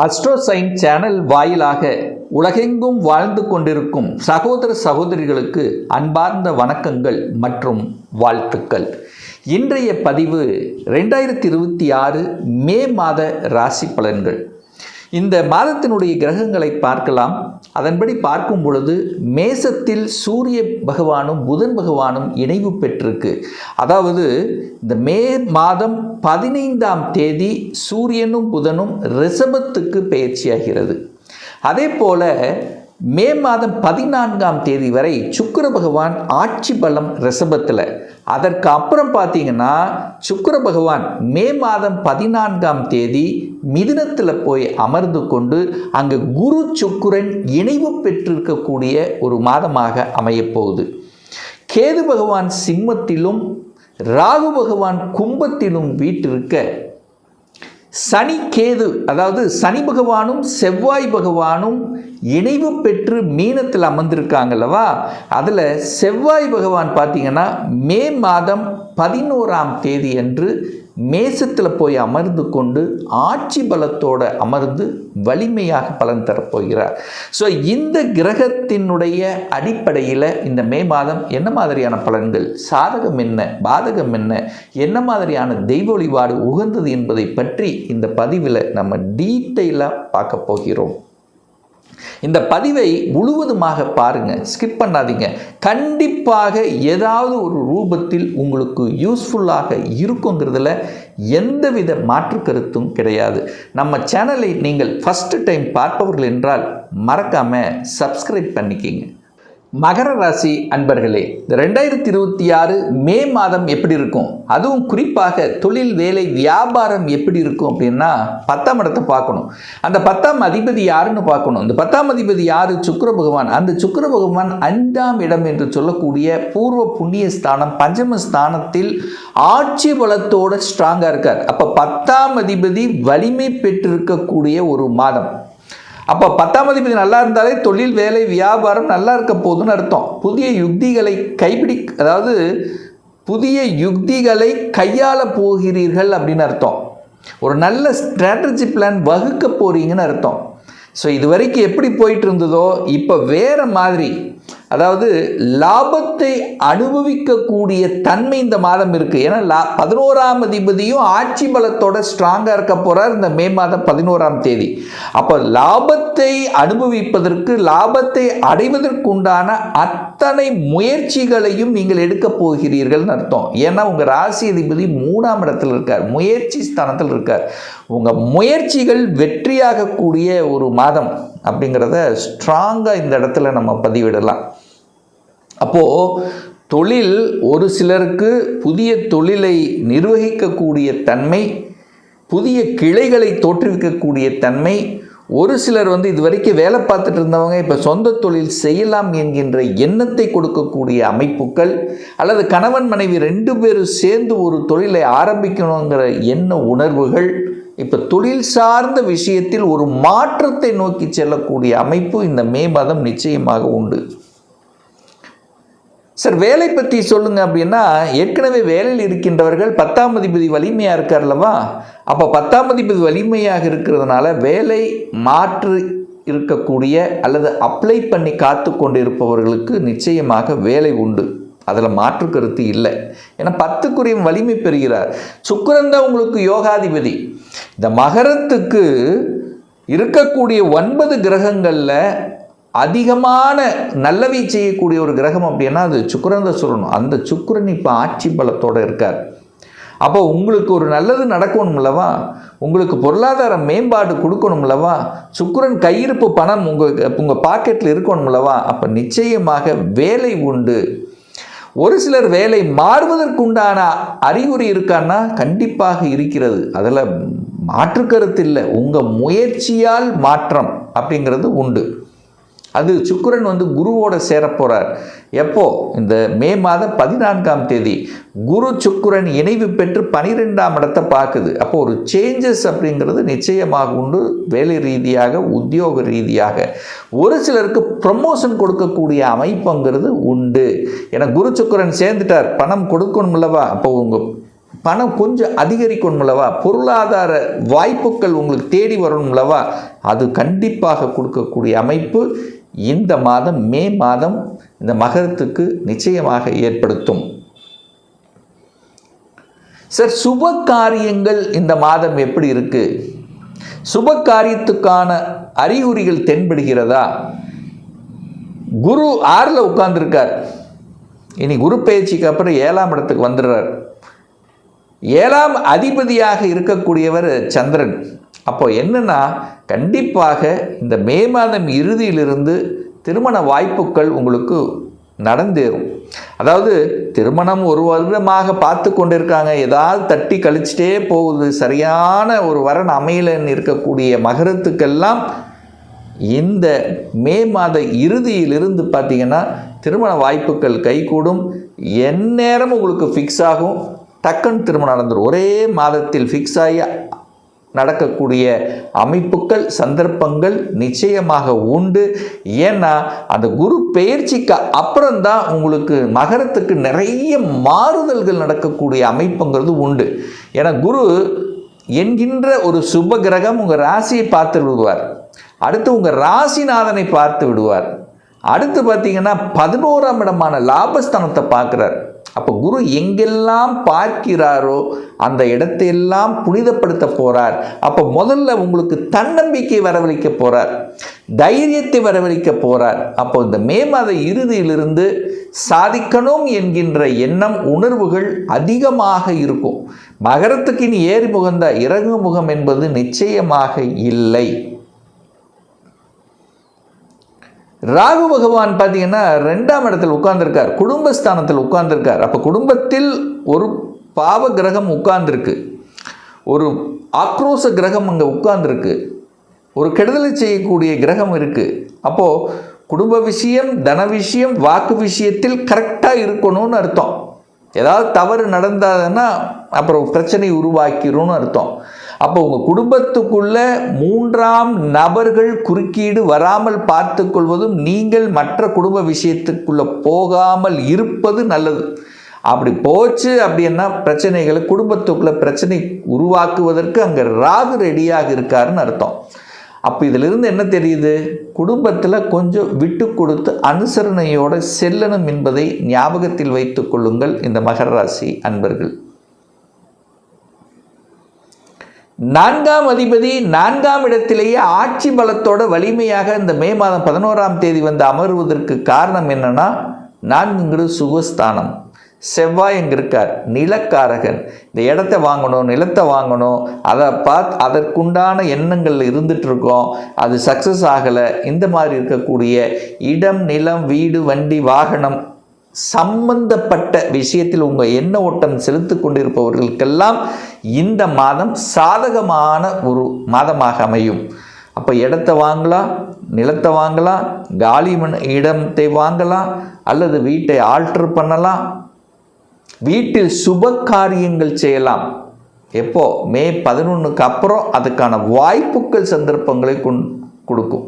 அஸ்ட்ரோசைன் channel வாயிலாக உலகெங்கும் வாழ்ந்து கொண்டிருக்கும் சகோதர சகோதரிகளுக்கு அன்பார்ந்த வணக்கங்கள் மற்றும் வாழ்த்துக்கள். இன்றைய பதிவு 2026 மே மாத ராசி பலன்கள். இந்த மாதத்தினுடைய கிரகங்களை பார்க்கலாம். அதன்படி பார்க்கும் பொழுது மேசத்தில் சூரிய பகவானும் புதன் பகவானும் இணைவு பெற்றிருக்கு. அதாவது இந்த மே மாதம் 15ஆம் தேதி சூரியனும் புதனும் ரிஷபத்துக்கு பெயர்ச்சியாகிறது. அதே போல மே மாதம் 14ஆம் தேதி வரை சுக்கிர பகவான் ஆட்சி பலம் ரிஷபத்தில். அதற்கு அப்புறம் பார்த்தீங்கன்னா சுக்கிர பகவான் மே மாதம் 14ஆம் தேதி மிதுனத்தில் போய் அமர்ந்து கொண்டு அங்கு குரு சுக்கிரன் இணைவு பெற்றிருக்கக்கூடிய ஒரு மாதமாக அமையப்போகுது. கேது பகவான் சிம்மத்திலும் ராகு பகவான் கும்பத்திலும் வீற்றிருக்க, சனி கேது அதாவது சனி பகவானும் செவ்வாய் பகவானும் இணைவு பெற்று மீனத்தில் அமர்ந்திருக்காங்கல்லவா. அதில் செவ்வாய் பகவான் பார்த்தீங்கன்னா மே மாதம் 11ஆம் தேதி அன்று மேசத்தில் போய் அமர்ந்து கொண்டு ஆட்சி பலத்தோடு அமர்ந்து வலிமையாக பலன் தரப்போகிறார். ஸோ இந்த கிரகத்தினுடைய அடிப்படையில் இந்த மே மாதம் என்ன மாதிரியான பலன்கள், சாதகம் என்ன, பாதகம் என்ன, என்ன மாதிரியான தெய்வ வழிபாடு உகந்தது என்பதை பற்றி இந்த பதிவில் நம்ம டீட்டெயிலாக பார்க்க போகிறோம். இந்த பதிவை முழுவதுமாக பாருங்கள், ஸ்கிப் பண்ணாதீங்க. கண்டிப்பாக ஏதாவது ஒரு ரூபத்தில் உங்களுக்கு யூஸ்ஃபுல்லாக இருக்குங்கிறதுல எந்தவித மாற்று கருத்தும் கிடையாது. நம்ம சேனலை நீங்கள் ஃபஸ்ட்டு டைம் பார்ப்பவர்கள் என்றால் மறக்காமல் சப்ஸ்கிரைப் பண்ணிக்கிங்க. மகர ராசி அன்பர்களே, 2026 மே மாதம் எப்படி இருக்கும், அதுவும் குறிப்பாக தொழில் வேலை வியாபாரம் எப்படி இருக்கும் அப்படின்னா 10ஆம் இடத்தை பார்க்கணும். அந்த 10ஆம் அதிபதி யாருன்னு பார்க்கணும். இந்த 10ஆம் அதிபதி யாரு? சுக்கிர பகவான். அந்த சுக்கிர பகவான் 5ஆம் இடம் என்று சொல்லக்கூடிய பூர்வ புண்ணிய ஸ்தானம் பஞ்சம ஸ்தானத்தில் ஆட்சி பலத்தோடு ஸ்ட்ராங்காக இருக்கார். அப்போ 10ஆம் அதிபதி வலிமை பெற்றிருக்கக்கூடிய ஒரு மாதம். அப்போ 10ஆம் அதிபதி நல்லா இருந்தாலே தொழில் வேலை வியாபாரம் நல்லா இருக்க போதுன்னு அர்த்தம். புதிய யுக்திகளை அதாவது புதிய யுக்திகளை கையாள போகிறீர்கள் அப்படின்னு அர்த்தம். ஒரு நல்ல ஸ்ட்ராட்டஜி பிளான் வகுக்க போகிறீங்கன்னு அர்த்தம். ஸோ இது வரைக்கும் எப்படி போயிட்டு இருந்ததோ இப்போ வேறு மாதிரி, அதாவது லாபத்தை அனுபவிக்கக்கூடிய தன்மை இந்த மாதம் இருக்குது. ஏன்னா 11ஆம் அதிபதியும் ஆட்சி பலத்தோட ஸ்ட்ராங்காக இருக்க போகிறார் இந்த மே மாதம் 11ஆம் தேதி. அப்போ லாபத்தை அனுபவிப்பதற்கு, லாபத்தை அடைவதற்குண்டான அத்தனை முயற்சிகளையும் நீங்கள் எடுக்க போகிறீர்கள்னு அர்த்தம். ஏன்னா உங்கள் ராசி அதிபதி 3ஆம் இடத்தில் இருக்கார், முயற்சி ஸ்தானத்தில் இருக்கார். உங்கள் முயற்சிகள் வெற்றியாகக்கூடிய ஒரு மாதம் அப்படிங்கிறத ஸ்ட்ராங்காக இந்த இடத்துல நம்ம பதிவிடலாம். அப்போது தொழில் ஒரு சிலருக்கு புதிய தொழிலை நிர்வகிக்கக்கூடிய தன்மை, புதிய கிளைகளை தோற்றுவிக்கக்கூடிய தன்மை, ஒரு சிலர் இது வரைக்கும் வேலை பார்த்துட்டு இருந்தவங்க இப்போ சொந்த தொழில் செய்யலாம் என்கின்ற எண்ணத்தை கொடுக்கக்கூடிய அமைப்புகள், அல்லது கணவன் மனைவி 2 பேரும் சேர்ந்து ஒரு தொழிலை ஆரம்பிக்கணுங்கிற எண்ண உணர்வுகள், இப்போ தொழில் சார்ந்த விஷயத்தில் ஒரு மாற்றத்தை நோக்கி செல்லக்கூடிய அமைப்பு இந்த மே மாதம் நிச்சயமாக உண்டு. சார் வேலை பற்றி சொல்லுங்கள் அப்படின்னா, ஏற்கனவே வேலையில் இருக்கின்றவர்கள் 10ஆம் அதிபதி வலிமையாக இருக்கார்லவா. அப்போ 10ஆம் அதிபதி வலிமையாக இருக்கிறதுனால வேலை மாற்று இருக்கக்கூடிய அல்லது அப்ளை பண்ணி காத்து கொண்டு இருப்பவர்களுக்கு நிச்சயமாக வேலை உண்டு. அதில் மாற்று கருத்து இல்லை. ஏன்னா 10க்குரிய வலிமை பெறுகிறார். சுக்கிரன் தான் உங்களுக்கு யோகாதிபதி. இந்த மகரத்துக்கு இருக்கக்கூடிய 9 கிரகங்களில் அதிகமான நல்லவை செய்யக்கூடிய ஒரு கிரகம் அப்படின்னா அது சுக்கிரன் தான் சொல்லணும். அந்த சுக்கிரன் இப்போ ஆட்சி பலத்தோடு இருக்கார். அப்போ உங்களுக்கு ஒரு நல்லது நடக்கணும்லவா, உங்களுக்கு பொருளாதார மேம்பாடு கொடுக்கணும்லவா, சுக்கிரன் கையிருப்பு பணம் உங்கள் பாக்கெட்டில் இருக்கணும்லவா. அப்போ நிச்சயமாக வேலை உண்டு. ஒரு சிலர் வேலை மாறுவதற்குண்டான அறிகுறி இருக்கான்னா கண்டிப்பாக இருக்கிறது. அதில் மாற்று கருத்து இல்லை. உங்கள் முயற்சியால் மாற்றம் அப்படிங்கிறது உண்டு. அது சுக்கிரன் குருவோட சேரப்போகிறார். எப்போ? இந்த மே மாதம் 14ஆம் தேதி குரு சுக்கிரன் இணைவு பெற்று 12ஆம் இடத்தை பார்க்குது. அப்போ ஒரு சேஞ்சஸ் அப்படிங்கிறது நிச்சயமாக உண்டு. வேலை ரீதியாக, உத்தியோக ரீதியாக ஒரு சிலருக்கு ப்ரமோஷன் கொடுக்கக்கூடிய அமைப்புங்கிறது உண்டு. ஏன்னா குரு சுக்கிரன் சேர்ந்துட்டார், பணம் கொடுக்கணும் இல்லவா. அப்போ உங்கள் பணம் கொஞ்சம் அதிகரிக்கணும்லவா, பொருளாதார வாய்ப்புகள் உங்களுக்கு தேடி வரணும்லவா, அது கண்டிப்பாக கொடுக்கக்கூடிய அமைப்பு இந்த மாதம் மே மாதம் இந்த மகரத்துக்கு நிச்சயமாக ஏற்படுத்தும். சார், சுப காரியங்கள் இந்த மாதம் எப்படி இருக்கு? சுப காரியத்துக்கான அறிகுறிகள் தென்படுகிறதா? குரு 6ல் உட்கார்ந்துருக்கார். இனி குரு பயிற்சிக்கு அப்புறம் 7ஆம் இடத்துக்கு வந்துடுறார். 7ஆம் அதிபதியாக இருக்கக்கூடியவர் சந்திரன். அப்போ என்னன்னா, கண்டிப்பாக இந்த மே மாதம் இறுதியிலிருந்து திருமண வாய்ப்புகள் உங்களுக்கு நடந்தேறும். அதாவது திருமணம் ஒரு வருடமாக பார்த்து கொண்டிருக்காங்க, ஏதாவது தட்டி கழிச்சிட்டே போகுது, சரியான ஒரு வரன் அமையலன்னு இருக்கக்கூடிய மகரத்துக்கெல்லாம் இந்த மே மாத இறுதியிலிருந்து பார்த்தீங்கன்னா திருமண வாய்ப்புகள் கைகூடும். எந்நேரம் உங்களுக்கு ஃபிக்ஸ் ஆகும், டக்குன்னு திருமணம் நடந்துடும். ஒரே மாதத்தில் ஃபிக்ஸ் ஆகி நடக்கக்கூடிய அமைப்புகள் சந்தர்ப்பங்கள் நிச்சயமாக உண்டு. ஏன்னா அந்த குரு பெயர்ச்சிக்கு அப்புறம்தான் உங்களுக்கு மகரத்துக்கு நிறைய மாறுதல்கள் நடக்கக்கூடிய அமைப்புங்கிறது உண்டு. ஏன்னா குரு என்கின்ற ஒரு சுப கிரகம் உங்கள் ராசியை பார்த்து விடுவார், அடுத்து உங்கள் ராசிநாதனை பார்த்து விடுவார், அடுத்து பார்த்தீங்கன்னா 11ஆம் இடமான லாபஸ்தானத்தை பார்க்குறார். அப்போ குரு எங்கெல்லாம் பார்க்கிறாரோ அந்த இடத்தையெல்லாம் புனிதப்படுத்த போகிறார். அப்போ முதல்ல உங்களுக்கு தன்னம்பிக்கை வரவழைக்க போகிறார், தைரியத்தை வரவழைக்க போகிறார். அப்போ இந்த மே மாத இறுதியிலிருந்து சாதிக்கணும் என்கின்ற எண்ணம் உணர்வுகள் அதிகமாக இருக்கும். மகரத்துக்கு இனி ஏறிமுகம்தான், இறங்கு முகம் என்பது நிச்சயமாக இல்லை. ராகு பகவான் பார்த்தீங்கன்னா 2ஆம் இடத்தில் உட்கார்ந்துருக்கார், குடும்பஸ்தானத்தில் உட்கார்ந்துருக்கார். அப்போ குடும்பத்தில் ஒரு பாவ கிரகம் உட்கார்ந்துருக்கு, ஒரு ஆக்ரோஷ கிரகம் அங்கே உட்கார்ந்துருக்கு, ஒரு கெடுதலை செய்யக்கூடிய கிரகம் இருக்குது. அப்போது குடும்ப விஷயம், தன விஷயம், வாக்கு விஷயத்தில் கரெக்டாக இருக்கணும்னு அர்த்தம். ஏதாவது தவறு நடந்ததுன்னா அப்புறம் பிரச்சனை உருவாக்கிடும்னு அர்த்தம். அப்போ உங்கள் குடும்பத்துக்குள்ள 3ஆம் நபர்கள் குறுக்கீடு வராமல் பார்த்து கொள்வதும், நீங்கள் மற்ற குடும்ப விஷயத்துக்குள்ளே போகாமல் இருப்பது நல்லது. அப்படி போச்சு அப்படின்னா பிரச்சனைகளை, குடும்பத்துக்குள்ள பிரச்சனை உருவாக்குவதற்கு அங்கே ராகு ரெடியாக இருக்காருன்னு அர்த்தம். அப்போ இதிலிருந்து என்ன தெரியுது? குடும்பத்தில் கொஞ்சம் விட்டு கொடுத்து அனுசரணையோடு செல்லணும் என்பதை ஞாபகத்தில் வைத்து கொள்ளுங்கள் இந்த மகர ராசி அன்பர்கள். 4ஆம் அதிபதி 4ஆம் இடத்திலேயே ஆட்சி பலத்தோட வலிமையாக இந்த மே மாதம் 11ஆம் தேதி வந்து அமர்வதற்கு காரணம் என்னன்னா, 4ங்கிறது சுகஸ்தானம், செவ்வாய் எங்கே இருக்கார், நிலக்காரகன். இந்த இடத்த வாங்கணும், நிலத்தை வாங்கணும், அதை அதற்குண்டான எண்ணங்கள் இருந்துட்டு இருக்கோம், அது சக்ஸஸ் ஆகலை. இந்த மாதிரி இருக்கக்கூடிய இடம், நிலம், வீடு, வண்டி, வாகனம் சம்பந்தப்பட்ட விஷயத்தில் உங்கள் எண்ண ஓட்டம் செலுத்தி கொண்டிருப்பவர்களுக்கெல்லாம் இந்த மாதம் சாதகமான ஒரு மாதமாக அமையும். அப்போ இடத்தை வாங்கலாம், நிலத்தை வாங்கலாம், காலி இடத்தை வாங்கலாம், அல்லது வீட்டை ஆல்டர் பண்ணலாம், வீட்டில் சுப காரியங்கள் செய்யலாம். எப்போ? மே 11க்கு அப்புறம் அதுக்கான வாய்ப்புகள் சந்தர்ப்பங்களை கொடுக்கும்.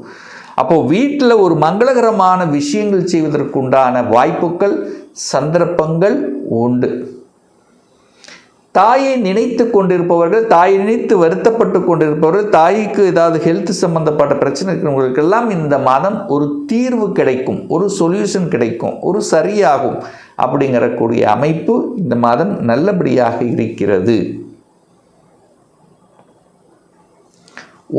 அப்போது வீட்டில் ஒரு மங்களகரமான விஷயங்கள் செய்வதற்குண்டான வாய்ப்புகள் சந்தர்ப்பங்கள் உண்டு. தாயை நினைத்து கொண்டிருப்பவர்கள், தாயை நினைத்து வருத்தப்பட்டு கொண்டிருப்பவர்கள், தாய்க்கு ஏதாவது ஹெல்த் சம்பந்தப்பட்ட பிரச்சனை இருக்கிறவங்களுக்கெல்லாம் இந்த மாதம் ஒரு தீர்வு கிடைக்கும், ஒரு சொல்யூஷன் கிடைக்கும், ஒரு சரியாகும் அப்படிங்கிறக்கூடிய அமைப்பு இந்த மாதம் நல்லபடியாக இருக்கிறது.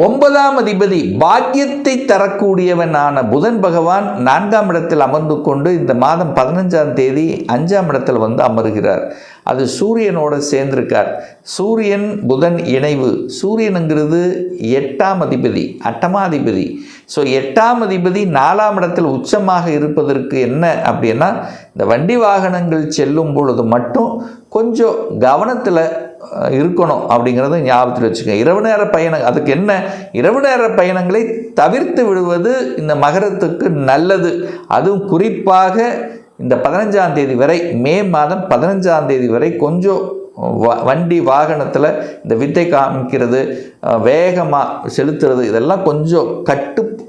9ஆம் அதிபதி பாக்கியத்தை தரக்கூடியவனான புதன் பகவான் 4ஆம் இடத்தில் அமர்ந்து கொண்டு இந்த மாதம் 15ஆம் தேதி 5ஆம் இடத்தில் வந்து அமர்கிறார். அது சூரியனோடு சேர்ந்திருக்கார். சூரியன் புதன் இணைவு. சூரியனுங்கிறது 8ஆம் அதிபதி, அட்டமாதிபதி. ஸோ 8ஆம் அதிபதி 4ஆம் இடத்தில் உச்சமாக இருப்பதற்கு என்ன அப்படின்னா, இந்த வண்டி வாகனங்கள் செல்லும் பொழுது மட்டும் கொஞ்சம் கவனத்தில் இருக்கணும் அப்படிங்கிறத ஞாபகத்தில் வச்சுக்கோங்க. இரவு நேர பயணம், அதுக்கு என்ன, இரவு நேர பயணங்களை தவிர்த்து விடுவது இந்த மகரத்துக்கு நல்லது. அதுவும் குறிப்பாக இந்த 15ஆம் தேதி வரை, மே மாதம் 15ஆம் தேதி வரை கொஞ்சம் வண்டி வாகனத்தில் இந்த வித்தை காமிக்கிறது, வேகமாக செலுத்துறது, இதெல்லாம் கொஞ்சம் கட்டுப்பாடோடு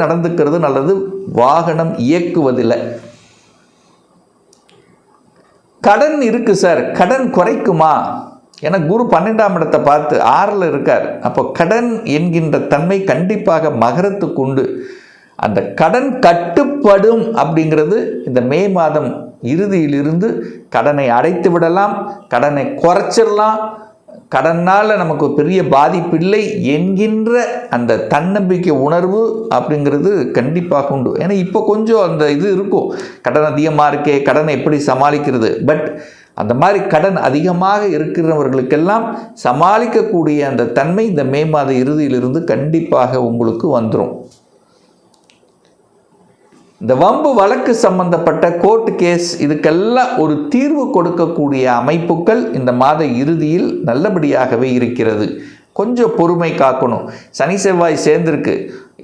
நடந்துக்கிறது நல்லது. வாகனம் இயக்குவதில்லை. கடன் இருக்கு சார், கடன் குறைக்குமா? ஏன்னா குரு 12ஆம் இடத்தை பார்த்து 6ல் இருக்கார். அப்போ கடன் என்கின்ற தன்மை கண்டிப்பாக மகரத்துக்கு உண்டு. அந்த கடன் கட்டுப்படும் அப்படிங்கிறது இந்த மே மாதம் இறுதியிலிருந்து கடனை அடைத்து விடலாம், கடனை குறைச்சிடலாம், கடனால் நமக்கு பெரிய பாதிப்பில்லை என்கின்ற அந்த தன்னம்பிக்கை உணர்வு அப்படிங்கிறது கண்டிப்பாக உண்டு. ஏன்னா இப்போ கொஞ்சம் அந்த இது இருக்கும், கடன் அதிகமாக இருக்கே, கடனை எப்படி சமாளிக்கிறது. பட் அந்த மாதிரி கடன் அதிகமாக இருக்கிறவர்களுக்கெல்லாம் சமாளிக்கக்கூடிய அந்த தன்மை இந்த மே மாத இறுதியிலிருந்து கண்டிப்பாக உங்களுக்கு வந்துடும். இந்த வம்பு வழக்கு சம்பந்தப்பட்ட கோர்ட் கேஸ் இதுக்கெல்லாம் ஒரு தீர்வு கொடுக்கக்கூடிய அமைப்புகள் இந்த மாத இறுதியில் நல்லபடியாகவே இருக்கிறது. கொஞ்சம் பொறுமை காக்கணும். சனி செவ்வாய் சேர்ந்திருக்கு.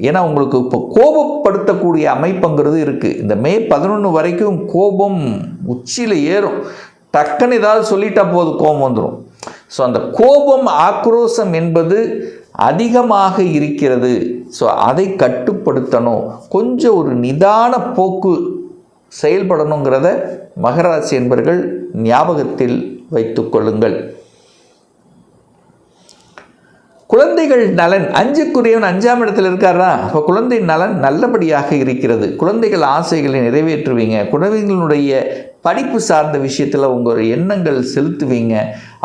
ஏன்னா உங்களுக்கு இப்போ கோபப்படுத்தக்கூடிய அமைப்புங்கிறது இருக்குது. இந்த மே 11 வரைக்கும் கோபம் உச்சியில் ஏறும். டக்குன்னு ஏதாவது சொல்லிட்டா போது கோபம் வந்துடும். ஸோ அந்த கோபம் ஆக்ரோஷம் என்பது அதிகமாக இருக்கிறது. ஸோ அதை கட்டுப்படுத்தணும். கொஞ்சம் ஒரு நிதான போக்கு செயல்படணுங்கிறத மகராசி என்பர்கள் ஞாபகத்தில் வைத்துக் கொள்ளுங்கள். குழந்தைகள் நலன், 5க்குரியவன் 5ஆம் இடத்தில் இருக்காரா, அப்போ குழந்தை நலன் நல்லபடியாக இருக்கிறது. குழந்தைகள் ஆசைகளை நிறைவேற்றுவீங்க. குழந்தைகளுடைய படிப்பு சார்ந்த விஷயத்தில் உங்கள் எண்ணங்கள் செலுத்துவீங்க.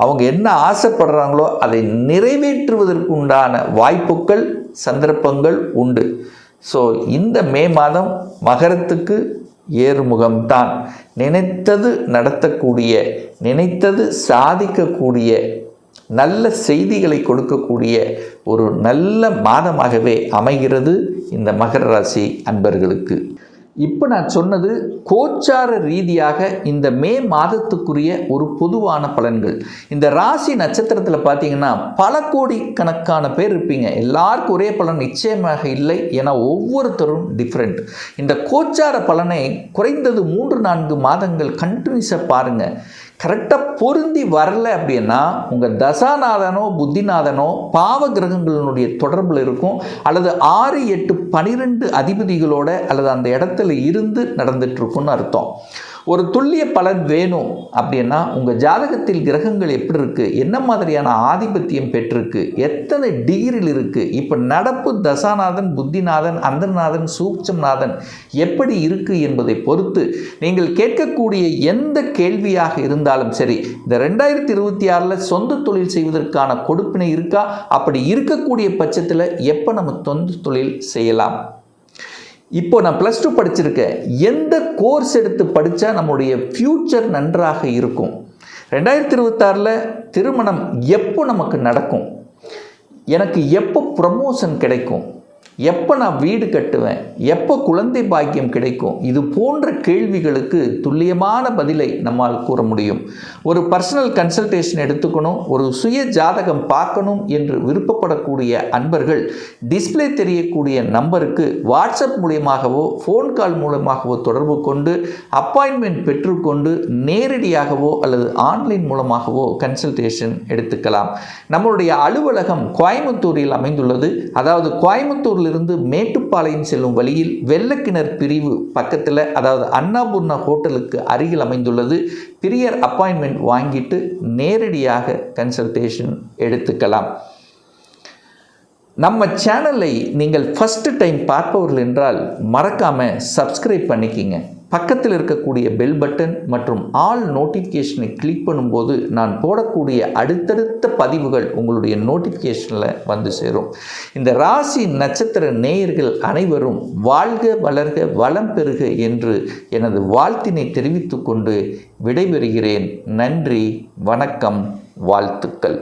அவங்க என்ன ஆசைப்படுறாங்களோ அதை நிறைவேற்றுவதற்கு உண்டான வாய்ப்புகள் சந்தர்ப்பங்கள் உண்டு. ஸோ இந்த மே மாதம் மகரத்துக்கு ஏறுமுகம்தான். நினைத்தது நடத்தக்கூடிய, நினைத்தது சாதிக்கக்கூடிய, நல்ல செய்திகளை கொடுக்கக்கூடிய ஒரு நல்ல மாதமாகவே அமைகிறது இந்த மகர ராசி அன்பர்களுக்கு. இப்போ நான் சொன்னது கோச்சார ரீதியாக இந்த மே மாதத்துக்குரிய ஒரு பொதுவான பலன்கள். இந்த ராசி நட்சத்திரத்தில் பார்த்தீங்கன்னா பல கோடிக்கணக்கான பேர் இருப்பீங்க. எல்லாருக்கும் ஒரே பலன் நிச்சயமாக இல்லை. ஏன்னா ஒவ்வொருத்தரும் டிஃப்ரெண்ட். இந்த கோச்சார பலனை குறைந்தது 3-4 மாதங்கள் கண்டினியூஸாக பாருங்கள். கரெக்டாக பொருந்தி வரல அப்படின்னா உங்கள் தசாநாதனோ புத்திநாதனோ பாவ கிரகங்களினுடைய தொடர்பில் இருக்கும், அல்லது 6, 8, 12 அதிபதிகளோட அல்லது அந்த இடத்துல இருந்து நடந்துட்டுருக்குன்னு அர்த்தம். ஒரு துல்லிய பலன் வேணும் அப்படின்னா உங்கள் ஜாதகத்தில் கிரகங்கள் எப்படி இருக்குது, என்ன மாதிரியான ஆதிபத்தியம் பெற்றிருக்கு, எத்தனை டிகிரியில் இருக்குது, இப்போ நடப்பு தசாநாதன் புத்திநாதன் அந்தர்நாதன் சூட்சம்நாதன் எப்படி இருக்குது என்பதை பொறுத்து நீங்கள் கேட்கக்கூடிய எந்த கேள்வியாக இருந்தாலும் சரி, இந்த 2026 சொந்த தொழில் செய்வதற்கான கொடுப்பினை இருக்கா, அப்படி இருக்கக்கூடிய பட்சத்தில் எப்போ நம்ம சொந்த தொழில் செய்யலாம், இப்போ நான் +2 படிச்சிருக்கேன், எந்த கோர்ஸ் எடுத்து படித்தா நம்முடைய ஃப்யூச்சர் நன்றாக இருக்கும், 2026 திருமணம் எப்போ நமக்கு நடக்கும், எனக்கு எப்போ ப்ரமோஷன் கிடைக்கும், எப்போ நான் வீடு கட்டுவேன், எப்போ குழந்தை பாக்கியம் கிடைக்கும், இது போன்ற கேள்விகளுக்கு துல்லியமான பதிலை நம்மால் கூற முடியும். ஒரு பர்சனல் கன்சல்டேஷன் எடுத்துக்கணும், ஒரு சுய ஜாதகம் பார்க்கணும் என்று விருப்பப்படக்கூடிய அன்பர்கள் டிஸ்பிளே தெரியக்கூடிய நம்பருக்கு வாட்ஸ்அப் மூலமாகவோ ஃபோன் கால் மூலமாகவோ தொடர்பு கொண்டு அப்பாயின்மெண்ட் பெற்றுக்கொண்டு நேரடியாகவோ அல்லது ஆன்லைன் மூலமாகவோ கன்சல்டேஷன் எடுத்துக்கலாம். நம்மளுடைய அலுவலகம் கோயம்புத்தூரில் அமைந்துள்ளது. அதாவது கோயம்புத்தூர் இருந்து மேட்டுப்பாளையம் செல்லும் வழியில் வெள்ளக்கிணர் பிரிவு பக்கத்தில், அதாவது அன்னபூர்ணா ஹோட்டலுக்கு அருகில் அமைந்துள்ளது. பிரியர் அப்பாயின்மெண்ட் வாங்கிட்டு நேரடியாக கன்சல்டேஷன் எடுத்துக்கலாம். நம்ம சேனலை நீங்கள் ஃபர்ஸ்ட் டைம் பார்ப்பவர்கள் என்றால் மறக்காமல் சப்ஸ்கிரைப் பண்ணிக்கிங்க. பக்கத்தில் இருக்கக்கூடிய பெல் பட்டன் மற்றும் ஆல் நோட்டிஃபிகேஷனை கிளிக் பண்ணும்போது நான் போடக்கூடிய அடுத்தடுத்த பதிவுகள் உங்களுடைய நோட்டிஃபிகேஷனில் வந்து சேரும். இந்த ராசி நட்சத்திர நேயர்கள் அனைவரும் வாழ்க வளர்க வளம் பெறுக என்று எனது வாழ்த்தினை தெரிவித்துக்கொண்டு விடைபெறுகிறேன். நன்றி, வணக்கம், வாழ்த்துக்கள்.